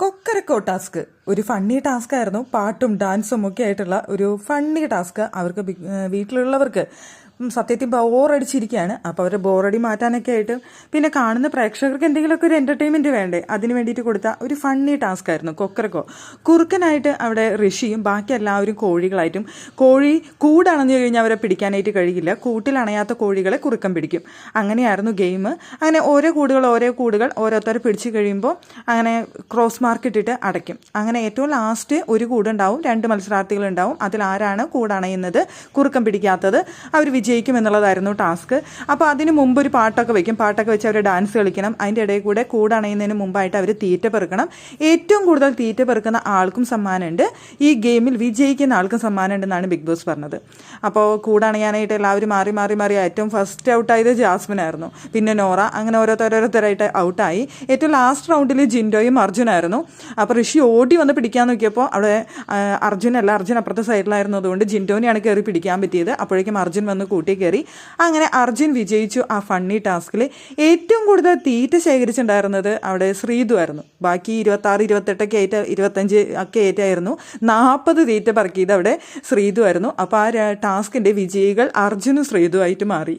കൊക്കരക്കോ task ഒരു funny task ആയിരുന്നു. പാട്ടും ഡാൻസും ഒക്കെ ആയിട്ടുള്ള ഒരു ഫണ്ണി ടാസ്ക്. അവർക്ക് വീട്ടിലുള്ളവർക്ക് സത്യത്തിൽ ബോറടിച്ചിരിക്കുകയാണ്. അപ്പോൾ അവരുടെ ബോറടി മാറ്റാനൊക്കെ ആയിട്ട് പിന്നെ കാണുന്ന പ്രേക്ഷകർക്ക് എന്തെങ്കിലുമൊക്കെ ഒരു എൻ്റർടൈൻമെൻറ്റ് വേണ്ടേ, അതിന് വേണ്ടിയിട്ട് കൊടുത്ത ഒരു ഫണ്ണി ടാസ്ക് ആയിരുന്നു കൊക്കരക്കോ. കുറുക്കനായിട്ട് അവിടെ ഋഷിയും ബാക്കി എല്ലാവരും കോഴികളായിട്ടും, കോഴി കൂടണഞ്ഞു കഴിഞ്ഞാൽ അവരെ പിടിക്കാനായിട്ട് കഴിയില്ല, കൂട്ടിലണയാത്ത കോഴികളെ കുറുക്കൻ പിടിക്കും. അങ്ങനെയായിരുന്നു ഗെയിം. അങ്ങനെ ഓരോ കൂടുകൾ ഓരോരുത്തരെ പിടിച്ചു കഴിയുമ്പോൾ അങ്ങനെ ക്രോസ് മാർക്ക് ഇട്ടിട്ട് അടയ്ക്കും. അങ്ങനെ ഏറ്റവും ലാസ്റ്റ് ഒരു കൂടുണ്ടാവും, 2 മത്സരാർത്ഥികളുണ്ടാവും. അതിൽ ആരാണ് കൂടണയുന്നത്, കുറുക്കൻ പിടിക്കാത്തത്, അവർ വിജയിക്കും എന്നുള്ളതായിരുന്നു ടാസ്ക്. അപ്പോൾ അതിന് മുമ്പ് ഒരു പാട്ടൊക്കെ വെക്കും. പാട്ടൊക്കെ വെച്ച് അവർ ഡാൻസ് കളിക്കണം. അതിൻ്റെ ഇടയിൽ കൂടെ കൂടണയുന്നതിന് മുമ്പായിട്ട് അവർ തീറ്റ പെറുക്കണം. ഏറ്റവും കൂടുതൽ തീറ്റ പെറുക്കുന്ന ആൾക്കും സമ്മാനമുണ്ട്. ഈ ഗെയിമിൽ വിജയിക്കുന്ന ആൾക്കും സമ്മാനം ഉണ്ടെന്നാണ് ബിഗ് ബോസ് പറഞ്ഞത്. അപ്പോൾ കൂടണയാനായിട്ട് എല്ലാവരും മാറി മാറി മാറി ഏറ്റവും ഫസ്റ്റ് ഔട്ടായത് ജാസ്മിൻ ആയിരുന്നു, പിന്നെ നോറ, അങ്ങനെ ഓരോരുത്തരായിട്ട് ഔട്ടായി. ഏറ്റവും ലാസ്റ്റ് റൗണ്ടിൽ ജിൻഡോയും അർജുനായിരുന്നു. അപ്പോൾ ഋഷി ഓടി വന്ന് പിടിക്കാൻ നോക്കിയപ്പോൾ അവിടെ അർജുൻ അപ്പുറത്തെ സൈഡിലായിരുന്നു. അതുകൊണ്ട് ജിൻഡോനെയാണ് കയറി പിടിക്കാൻ പറ്റിയത്. അപ്പോഴേക്കും അർജുൻ വന്ന് കൂട്ടി കയറി. അങ്ങനെ അർജുൻ വിജയിച്ചു ആ ഫണ്ണി ടാസ്കിൽ. ഏറ്റവും കൂടുതൽ തീറ്റ ശേഖരിച്ചിട്ടുണ്ടായിരുന്നത് അവിടെ ശ്രീതു ആയിരുന്നു. ബാക്കി 26, 28 25 ഒക്കെ ആയിട്ടായിരുന്നു. 40 തീറ്റ പറക്കിയത് അവിടെ ശ്രീതു ആയിരുന്നു. അപ്പോൾ ആ ടാസ്കിൻ്റെ വിജയികൾ അർജുനും ശ്രീതു ആയിട്ട് മാറി.